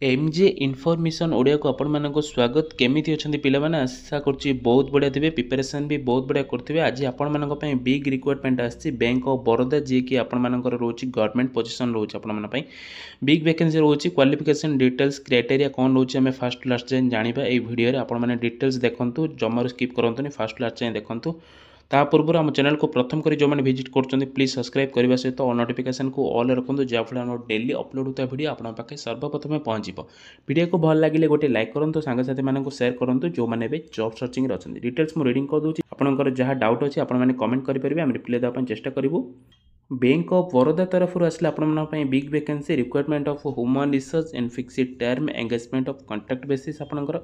MJ information Odia को आपण मानको स्वागत। केमिति अछंती पिला माने आशा करछि बहुत बढ़िया थिबे, प्रिपरेशन भी बहुत बढ़िया करथिबे। आज आपण मानको पई बिग रिक्वायरमेंट आछि बैंक ऑफ बड़ौदा जे कि आपण मानकर रोची गवर्नमेंट पोजीशन रोची आपण मान पई बिग वैकेंसी रोची। क्वालिफिकेशन डिटेल्स क्राइटेरिया कोन रोची हमें फर्स्ट लास्ट जाय जानिबा ए वीडियो रे। आपण माने डिटेल्स देखंतु, जमार स्किप करंतुनी, फर्स्ट लास्ट जाय देखंतु। ता पूर्व आम चैनल को प्रथम करी जो मैंने विजिट कर प्लीज सब्सक्राइब करने सहित ऑल नोटिफिकेशन को ऑल रखुँ, जहाँफल आम डेली अपलोड होता वीडियो आपन पाखे सर्वप्रथम पहुँच। वीडियो को भल लगे गोटे लाइक करूँ, सांगसाथी मानक शेयर करूँ जो मैंने जॉब सर्चिंग अच्छे। डिटेल्स मुझे रीडिंग कर दूसरी, आपंकर जहाँ डाउट अच्छे आपने कमेंट करेंगे, आम रिप्लाई देवाई चेष्टा करूँ। बैंक ऑफ बड़ौदा तरफ आसले आपण big vacancy requirement of human resource and fixed term engagement of contract basis आपंकर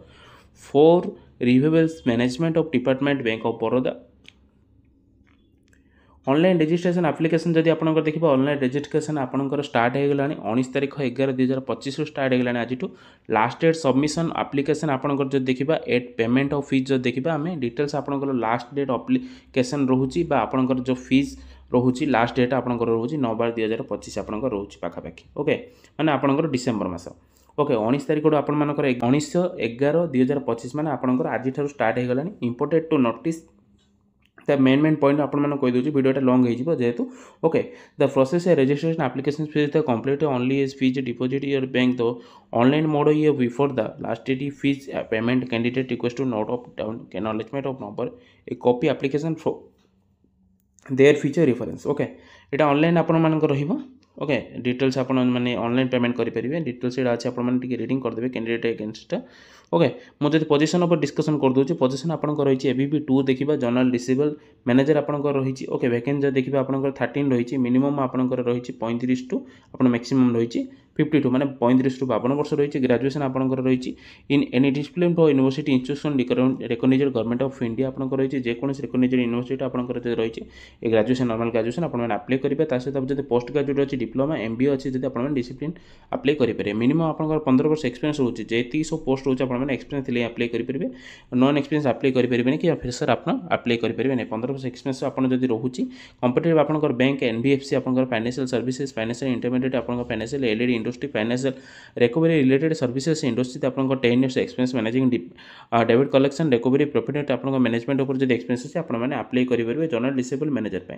for renewables management of department bank of Baroda. Online registration application जदि आपंकर देखिए, ऑनलाइन रजिस्ट्रेशन आपंकर स्टार्ट हो गला 19 तारीख 11/2025 स्टार्ट हो गला। आज लास्ट डेट सबमिशन एप्लिकेशन आपंकर जो देखा एट पेमेंट ऑफ फीस जो देखा आम डिटेल्स आपंकर लास्ट डेट एप्लिकेशन रोचे आपंकर जो फीस रोचे लास्ट डेट आपंकर रोचे 9/12/2025 आपंकर रोचे पाखापाखि। ओके मैंने आपंकर डिसेम्बर मास। ओके 19 तारीख आपर 19/11/2025 मैंने आपंकर आज स्टार्ट हो गला। Imported to notice the main point आपको कहीदे वीडियोटा लॉन्ग हो जेहेतु। Okay the process registration application fees the complete only is fees deposit your bank the online mode ये before the last date fees payment candidate request to note of down acknowledgement of number a copy application their feature reference. Okay यहाँ online आप okay details आप online payment करेंगे। Details यहाँ अच्छे आपने reading करदे candidate against. Okay मुझे position ऊपर डिस्कसन कर दूसरी। पोजीशन आपंकर रही है एबीपी 2 देखा जनरल रिसीवेबल मैनेजर आपंकर रही। ओके वैकेंसी देखिए आपंकर 13 रही। मिनिमम आपंकर रही 35 टू आप मैक्सिमम रही 52 माने 35 टू 52 वर्ष रही। ग्रेजुएशन आपंकर रही in any discipline for university institution recognized government of India आपंकर रही। जेकोसी रिकग्नाइज्ड यूनिवर्सिटी आपंकर रही ग्रेजुएशन नॉर्मल ग्रेजुएशन आपने अप्लाई करेंगे। सहित जब पोस्ट ग्रेजुएट अच्छी डिप्लोमा एमबीए अच्छी जब आप डिसिप्लिन अप्लाई करेंगे। मिनिमम आपंकर 15 वर्ष एक्सपीरियंस रोचे जी सब पोस्ट रोचे आपने एक्सपीरियंस थे अप्लाई करेंगे। नॉन एक्सपीरियंस अप्लाई करेंगे कि फ्रेशर आप अप्लाई करेंगे। 15 वर्ष एक्सपीरियंस आपको जब रोचे कंपेटिटिव आपंकर बैंक एनबीएफसी आपंकर फाइनेंशियल सर्विसेज फाइनेंशियल इंटरमीडिएट आपंकर financial LED industry financial recovery related services industry आपंकर 10 years experience managing debit collection recovery profit आप मैनेजमेंट ऊपर जब एक्सपीरियंस अच्छे आपने अप्लाई करेंगे। जनरल रिसीवेबल मैनेजर पे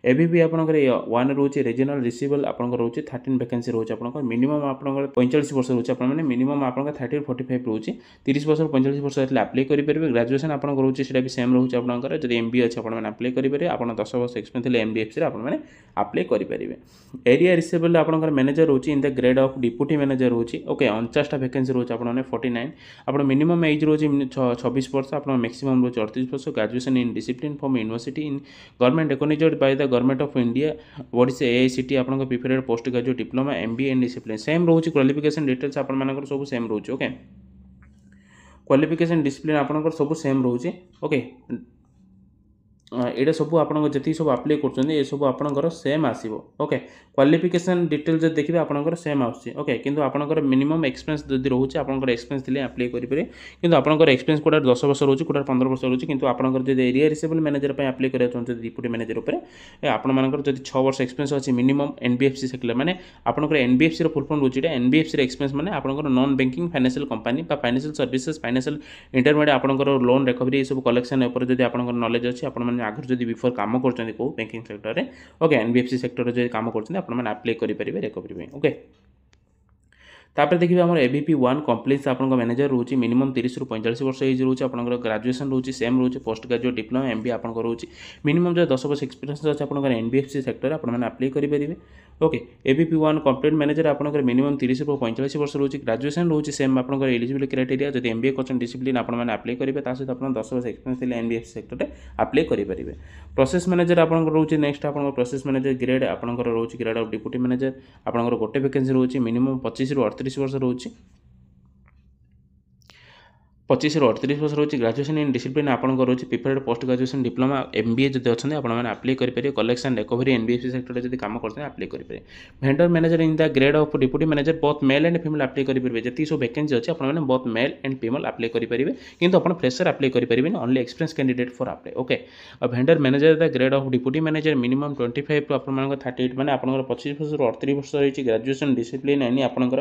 एबीपी आपंकर 1 रोचे रीजनल रिसीवेबल आपंकर रोचे 13 वैकेंसी रोचे आपंकर मिनिमम आपंकर 45 वर्ष रोचे आपने मिनिमम आपंकर 30 45 रोचे 30 वर्ष 45 वर्ष अप्लाई करेंगे। ग्रेजुएशन आपंकर रोचे सीटा भी सेम रोचे आपंकर जब एमबीए अच्छे आपने अप्लाई करेंगे। आप 10 वर्ष एक्सपीरियंस थे एमडीएफसी आपने अप्लाई करेंगे। एरिया रिसीवेबल आपंकर मैनेजर रोचे इन the grade of deputy manager रोचे। ओके 49टा वैकेंसी रोचे आपने 49 आप मिनिमम एज रोचे 26 वर्ष आप मैक्सिमम रोचे 38 वर्ष। Graduation in discipline from university in government recognised by the government of India what is AICT आपन preferred post graduate diploma MBA in discipline same रोचे। क्वालिफिकेशन डिटेल्स आपन मानकर सब सेम रोचे। ओके क्वालिफिकेशन डिसिप्लिन आपन सब सेम रोचे। Okay यहाँ सब आप जी सब अप्लाई कर सब आपंकर सेम आसो। ओके क्वालिफिकेशन डिटेल्स देखिए आपंकर सेम आसे। ओके किंतु आपंकर मिनिमम एक्सपीरियंस जब रोचे आपंकर एक्सपीरियंस थे अप्लाई करेंगे। किंतु आपंकर एक्सपीरियंस कोटा 10 वर्ष रोचे कोटा 15 वर्ष रोचे। किंतु आपंकर जब एरिया रिसीवेबल मैनेजर पे अप्लाई करना चाहते डिप्यूटी मैनेजर उपर आपंकर जब 6 वर्ष एक्सपीरियंस अच्छी मिनिमम एनबीएफसी सेक्टर मैंने आपंकर एनबीएफसी फुल फॉर्म रोचे एनबीएफसी एक्सपीरियंस मैंने आपंकर non banking financial company financial services financial intermediate आपंकर लोन रिकवरी सब कलेक्शन उपर जब आपंकर नॉलेज अच्छी आप आगुरी जब बिफोर काम कर बैंकिंग सेक्टर में। ओके एनबीएफसी सेक्टर जो काम कर अप्लाई करेंगे रिकवरी। ओके तापर देखिए आम एबीपी 1 कम्प्लेन्स आप मैनेजर रोचे मिनिमम 30 ରୁ 45 वर्ष एज रोचे आपंकर ग्रेजुएशन रोचे सेम रोचे पोस्ट ग्रेजुएट डिप्लोमा एमबीए आपंकर रोचे मिनिमम जो 10 वर्ष एक्सपीरियंस अच्छे आपंकर एनबीएफसी सेक्टर आपने अप्लाई करेंगे। ओके एबीपी 1 कंप्लीट मैनेजर आपंकर मिनिमम 30 ରୁ 45 वर्ष रोचे ग्रेजुएशन रोचे सेम आपंकर एलिजिबिलिटी क्राइटेरिया जब एमबीए कर डिसिप्लिन आपने अप्लाई करेंगे। सहित आप 10 वर्ष एक्सपीरियंस थे एनबीएफसी सेक्टर में अप्लाई करेंगे। प्रोसेस मैनेजर आपंकर रोचे नेक्स्ट आपंकर प्रोसेस मैनेजर ग्रेड आपंकर रोचे ग्रेड ऑफ डिप्यूटी मैनेजर आपंकर गोटे वैकेंसी रोचे मिनिमम 25 ରୁ 38 वर्ष रोचे। पच्चीस रु 38 वर्ष रोचे ग्रेजुएशन इन डिसिप्लिन आपंकर रोचे prepared post graduation diploma MBA जब अच्छे आपने आप्लाई करेंगे कलेक्शन रिकवरी एनबीएफसी सेक्टर जब कम करते आप्लाई करेंगे vendor manager in the grade of deputy manager both male and female apply करेंगे जी सब वैकेंसी अच्छे आपने both male and female apply करेंगे किंतु आप फ्रेशर आप्लाई करेंगे only experience candidate for apply okay और vendor manager the grade of deputy manager minimum 25 to आप 38 मैंने आप 25 वर्ष 38 वर्ष रही ग्रेजुएशन डिसिप्लिन एनी आपंकर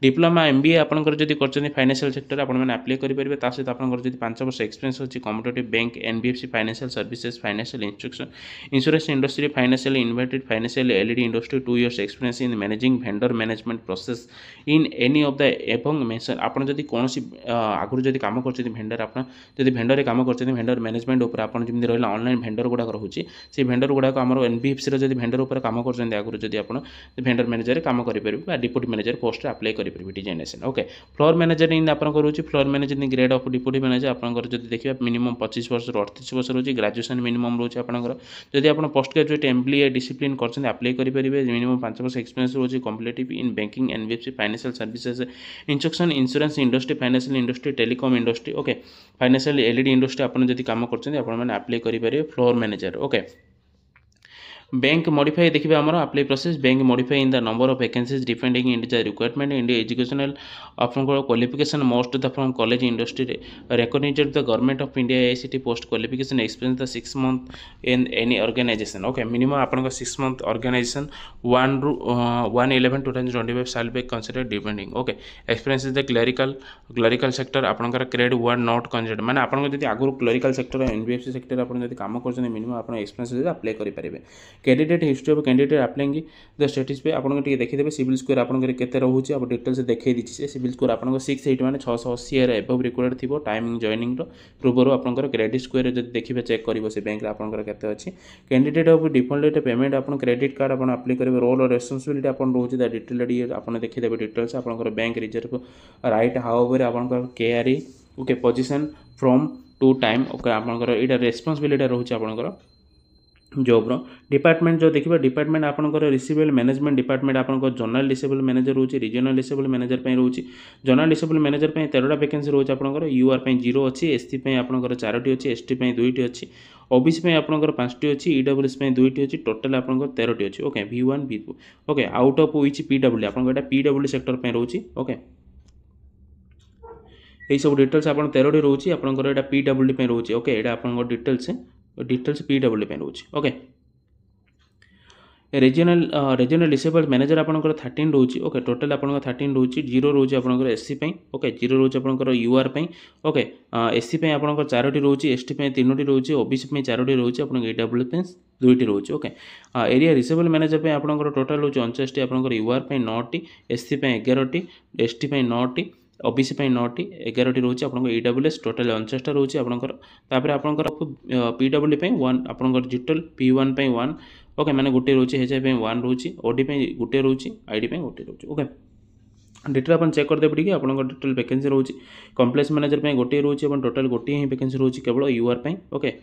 डिप्लोमा एमबीए आपंकर जब कर फाइनेंशियल सेक्टर आपने आप्लाई करेंगे सहित आप जब 5 वर्ष एक्सपीरियंस अच्छी competitive bank NBFC financial services financial insurance industry financial inverted financial LED industry 2 years experience in managing vendor management process in any of the एवं मेंशन आपन जदि कोनोसी आगुर जदि काम करछथि भेंडर आपन जदि भेंडर रे काम करछथि भेंडर मैनेजमेंट ऊपर आपन जेमि रहला ऑनलाइन भेंडर गुडा रहउछि से भेंडर गुडा को हमर एनबीएफसी रे जदि भेंडर ऊपर काम करछथि आगुर जदि आपन भेंडर मैनेजर रे काम करि परिबे बा डिप्यूटी मैनेजर पोस्ट रे अप्लाई करि परिबे designation okay floor manager in आपन करूछि floor manager in grade of deputy manager आपनकर जदि देखिबा मिनिमम 25 वर्ष 38 वर्ष रोची ग्रेजुएशन मिनिमम रोची आपनकर जदि आपन पोस्ट ग्रेजुएट एमबीए डिसिप्लिन करछन अप्लाई करि परिबे मिनिमम 5 वर्ष एक्सपीरियंस रोची competitive in banking NBFC financial services instruction insurance industry financial industry telecom industry okay financial LED industry आपन जदि काम करछन आपन माने अप्लाई करि परिबे floor manager okay bank modify देखिए आमर apply process bank modify in the number of vacancies depending in the requirement in educational आपन qualification most the from college industry recognized the government of India ICT post qualification experience the 6 month in any organization okay minimum आपन 6 month organization 1/11/2025 shall be consider depending okay experience is the clerical sector आपन grade 1 not consider माने आपन जदि आगु clerical sector NBFC sector आपन जदि काम करछन मिनिमम आपन एक्सपीरियंस अप्लाई करि परिबे candidate history of candidate applying the status पे आपन टिके देखिदेबे सिविल स्कोर आपन केते रहउची आप डिटेल्स देखै दिछि से सिविल स्कोर आपन 680 माने 680 एर एबव रिकॉर्ड थिबो टाइमिंग जॉइनिंग रो पूर्वरो आपन क्रेडिट स्कोर जदि देखिबे चेक करिवो से बैंक रे आपन केते अछि कैंडिडेट ऑफ डिफॉल्ट पेमेंट आपन क्रेडिट कार्ड आपन अप्लाई करिवे रोल और रेस्पोंसिबिलिटी आपन रहउची द डिटेल्ड आपन देखिदेबे डिटेल्स आपन bank reserve right however आपन KRE okay position from to time okay आपन एटा रेस्पोंसिबिलिटी रहउची आपन जॉब रो डिपार्टमेंट जो देखिबा डिपार्टमेंट आपनकर रिसीवेबल मैनेजमेंट डिपार्टमेंट आपनकर जनरल रिसीवेबल मैनेजर रोची रीजनल रिसीवेबल मैनेजर पे रोची जनरल रिसीवेबल मैनेजर पे 13टा वैकेंसी रोची आपनकर यूआर पे 0 अछि एसटी पे आपनकर 4टी अछि एसटी पे 2टी अछि ओबीसी पे आपनकर 5टी अछि ईडब्ल्यूएस पे 2टी अछि टोटल आपनकर 13टी अछि okay V1 V2 okay out of which PW आपनकर एटा पीडब्ल्यू सेक्टर पे रोची ओके एई सब डिटेल्स आपन 13टी रोची आपनकर एटा पीडब्ल्यू पे रोची ओके एटा आपनकर डिटेल्स पीडब्ल्यू पे रोची ओके रीजनल डिसेबल्ड मैनेजर आपनकर 13 रोची ओके टोटल आपनकर 13 रोची 0 रोची आपनकर एससी पे ओके 0 रोची आपनकर यूआर पे ओके एससी पे आपनकर 4टी रोची एसटी पे 3टी रोची ओबीसी पे 4टी रोची आपनकर ईडब्ल्यू पे 2टी रोची ओके एरिया रिसेबल मैनेजर पे आपनकर टोटल रोची 49टी आपनकर यूआर पे 9टी एससी पे 11टी एसटी पे 9टी ओबीसी पे 9टी 11टी रोची आपनकर ईडब्ल्यूएस टोटल 49टा रोची आपनकर तापर आपनकर पीडब्ल्यू पे 1 आपनकर डिटेल P1 पे 1 ओके माने गोटे रोची एचआई पे 1 रोची ओडी पे गोटे रोची आईडी पे गोटे रोची ओके डिटेल अपन चेक कर देबे ठीक है आपनकर डिटेल वैकेंसी रोची कॉम्प्लेक्स मैनेजर पे गोटे रोची अपन टोटल गोटे ही वैकेंसी रोची केवल यूआर पे ओके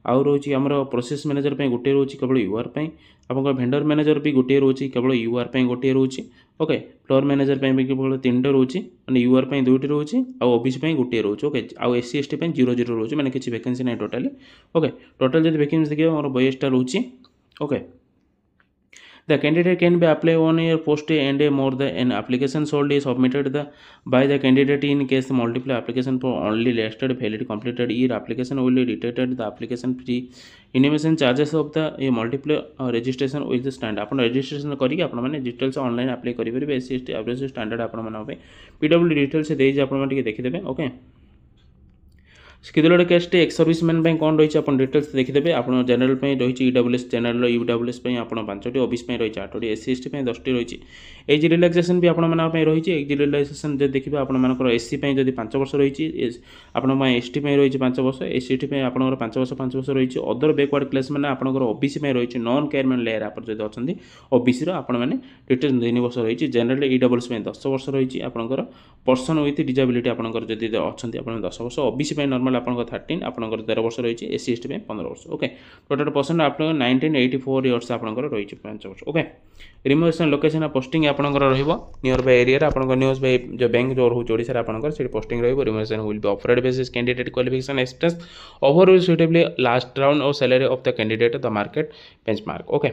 आउ रोची हमर प्रोसेस मैनेजर पे गोटे रोची केवल यूआर पे आपनकर वेंडर मैनेजर भी गोटे रोची केवल यूआर पे गोटे रोची ओके फ्लोर मैनेजर पे भी केवल 3टा रोची माने यूआर पे 2टी रोची आ ओबीसी पे गोटे रोची ओके आ एससी एसटी पे 0 रोची माने किछि वैकेंसी नै टोटली ओके टोटल जदि वैकेंसी देखिबा हमर 22टा रोची okay the candidate can be applied on your post and more than an application solely submitted by the candidate in case multiple application for only listed valid completed year application will be deducted the application fee initiation charges of the multiple registration with the standard upon registration करी आपण माने details online apply करि परिबे SC ST average standard आपण माने पे PW details दे जे आपण माने देखि देबे ओके स्किदुलर केस्ट एक्स सर्विसमैन पे कौन रही अपन डिटेल्स देखिदेबे आपन जनरल पे रही ईडब्ल्यूएस जनरल यूडब्ल्यूएस पे आपन 5टी ओबीसी पे रही 8टी एससी एसटी पे 10टी रही एज रिलैक्सेशन भी आपण माने पे रही एज रिलैक्सेशन जे देखिबे आपण मानकर एससी पे जदी 5 वर्ष रही आपण मा एसटी पे रही 5 वर्ष एसटी पे आपण 5 वर्ष रही अदर बैकवर्ड क्लास माने आपण ओबीसी पे रही नॉन कैरमेंट लेयर आपण जदी अछंदी ओबीसी रो आपण माने डिटेल्स 3 वर्ष रही जनरल ईडब्ल्यूएस पे 10 वर्ष रही आपण पर्सन विथ डिसेबिलिटी आपण जदी अछंदी आपण 10 वर्ष ओबीसी पे नॉर्मल जनरल आपको 13 आपंकर 13 वर्ष रही एस सी एस टी 15 वर्ष ओके टोटल परसेंट आप 1984 इयर्स आपंकर रही 5 वर्ष ओके रिमोशन लोकेशन पोस्टिंग आपंकर नियर बाय एरिया आपंकर नियर बाय जो बैंक जो रोचे ओडिशा आपंकर से पोस्टिंग रिमोशन will be offered basis candidate qualification experience overall suitably last round और salary of the candidate the market benchmark okay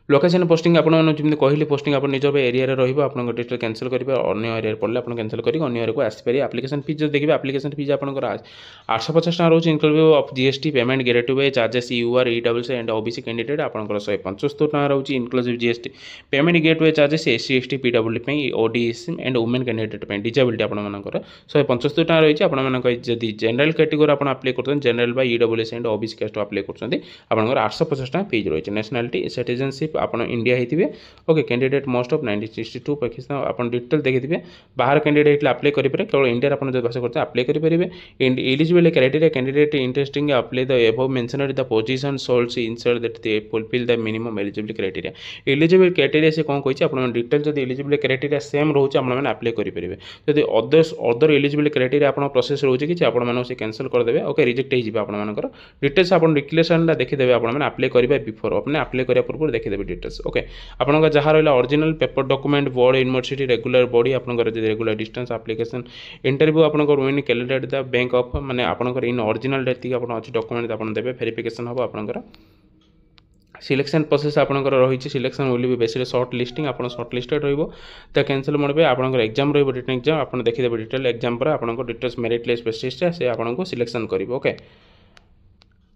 location posting आपने कहली पोस्टिंग आप निज एरिया रहा डिटेल कैंसल करेंगे अन्य एरिया पड़े आप कैंसल कर अन्य एरिया को आसपारे आप्लिकेशन फीस जो देखिए आप्लिकेशन फीस आपंकर 850 टाँग रोज including of GST payment gateway charges UR EWC and OBC candidate आपंकर 175 टाँग रोज inclusive GST payment gateway charges SC ST PW ODC and women candidate disability आपर 175 टाँग रही है जनरल कैटेगरी आप अप्लाई करते general by EWC and OBC caste apply करते आपंकर 850 टाँग फीस रही है नेशनालिटी सिटीजनशिप आप इंडिया होते okay candidate most of 1962 Pakistan आप डिटेल देखिए बाहर कैंडिडेट अप्लाई करेंगे केवल इंडिया आप जो भाषा करते अप्लाई करेंगे eligible criteria candidate interesting apply the above mentioned the position souls insert that they fulfill the minimum eligible criteria eligible criteria से कौन कही आप डिटेल जब एलिजिबल क्राइटेरिया सेम रोचे आपने अप्लाई करेंगे जब अदर एलिजिबल क्राइटेरिया आप प्रोसेस रोचे कि आपको से कैंसल करदे ओके रिजेक्ट हो आपर डिटेल्स आप डिक्लेरेशन देखीदे आपने अप्लाई करेंगे बिफोर अपने अप्लाई करा पूर्व देखीदे डिटेल्स ओके आपनका जहाँ रहा original paper document board university regular body आपनकर रेगुलर डिस्टेंस एप्लिकेशन इंटरव्यू आपनकर win calendar the bank of माने आपनकर इन ओरिजिनल डेट आपन अछि डॉक्यूमेंट आपन देबे वेरिफिकेशन हो आपनकर सिलेक्शन प्रोसेस आपनकर रही selection will be basic short listing आपन शॉर्ट लिस्टेड रहिबो त कैंसिल मोड पे आपनकर एग्जाम रहिबो रिटन एग्जाम आपन देखि देबे डिटेल एग्जाम पर आपनकर डिटेल्स मेरिट लिस्ट बेसिस से आपनको सिलेक्शन करिवो ओके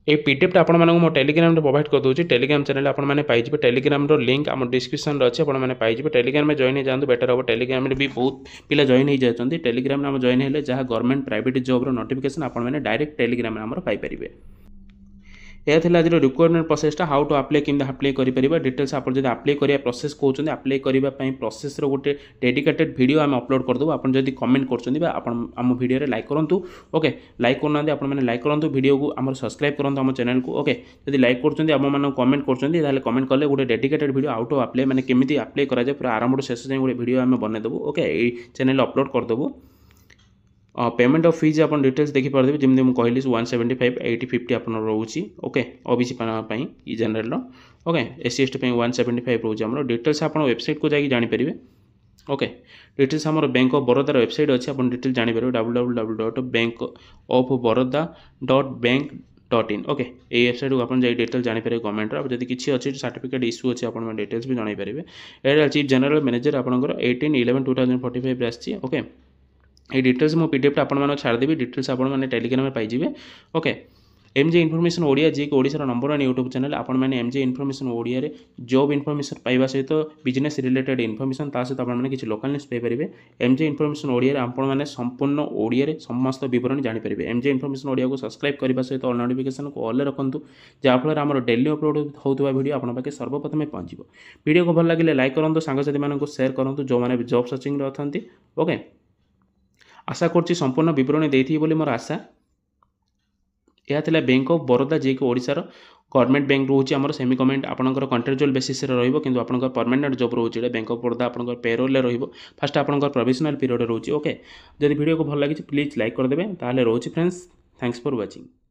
ये पीडीएफ आप मो टेलीग्राम प्रोवाइड कर दूसरी टेलीग्राम चैनल आपने पाइबे टेलीग्राम लिंक आम डिस्क्रिप्शन अच्छे आपने पाइबे टेलीग्राम में जॉइन हो जाते बेटर हम टेलीग्राम भी बहुत पिला जॉइन हो जाती टेलीग्राम में जॉइन है जहाँ गवर्नमेंट प्राइवेट जॉब नोटिफिकेशन आपने डायरेक्ट टेलीग्राम में पाइपर यह आज रिक्वायरमेंट प्रोसेसटा हाउ टू अप्लाई कि अप्लाई करेंगे डिटेल्स आप अप्लाई करिया प्रोसेस कहते अप्लाई करने प्रोसेस गोटे डेडिकेटेड वीडियो आम अपलोड करदेव आप कमेंट करम वीडियो लाइक करूँ ओके लाइक करना आपने लाइक करूँ वीडियो को आम सब्सक्राइब करूँ आम चैनल को ओके जब लाइक कर कमेंट कर कमेंट कले गोटे dedicated video how to apply मैंने केमी अप्लाई कराए पूरा आरंभ शेष जाए गोटे वीडियो आम बनईदेव ओके चैनल अपलोड करदेव पेमेंट ऑफ फीज आप डिटेल्स देखिए जमी मुझे कहली 175 80 50 आप रोचे okay OBC general okay SC ST 175 रोचे आम डिटेल्स आप वेबसाइट को जाकि जानीपर ओके डिटेल्स आम बैंक ऑफ बरोदार वेबसाइट अच्छे आप डिटेल्स जानीपर www.bankofbaroda.bank.in ओके ये वेबसाइट को आप डिटेल्स जानीपर गवर्नमेंट अब जब किसी अच्छे सर्टिफिकेट इश्यू अच्छे आप डिटेल्स भी जानपारे एटा चीफ जनरल मैनेजर आपंकर 18/11/2045 आसी ओके ये डिटेल्स मो पीडीएफ आपको छाड़देवी डिटेल्स आपने टेलीग्राम में पाइबे ओके एमजे इनफॉरमेशन ओडिया जी कि ओडिशार नंबर 1 यूट्यूब चैनल आपने एमजे इनफॉरमेशन ओडिया रे जॉब इनफॉरमेशन पाइबा सहित बिजनेस रिलेटेड इनफॉरमेशन ता सहित आपने किसी local news Piper MJ information Odia रे आपने संपूर्ण ओडिया रे समस्त विवरण जानीपर एमजे इनफॉरमेशन ओडिया को सब्सक्राइब करने सहित ऑल नोटिफिकेशन को ऑल रखुँ जहाँफल आम डेली अपलोड होता वीडियो आप पाखे सर्वप्रथम पहुँच वीडियो को भल लगे लाइक करूँ सांगसाथी मानक शेयर करूँ जो मैंने जॉब सर्चिंग अच्छा ओके आशा करछि संपूर्ण विवरण देथि बोली मोर आशा यह थिला बैंक ऑफ बरोदा जे कि ओडिशार गवर्नमेंट बैंक रोचे आमर सेमी गवर्नमेंट आपनकर कॉन्ट्रेक्चुअल बेसिस रे रहइबो किंतु आपनकर परमानेंट जॉब रोचे बैंक ऑफ बरोदा आपनकर पेरोल रे रहइबो फर्स्ट आपनकर प्रोविजनल पीरियड रोचे ओके जदि वीडियो को भल लागिछि प्लीज लाइक कर देबे ताले रोचे फ्रेंड्स थैंक्स फॉर वाचिंग।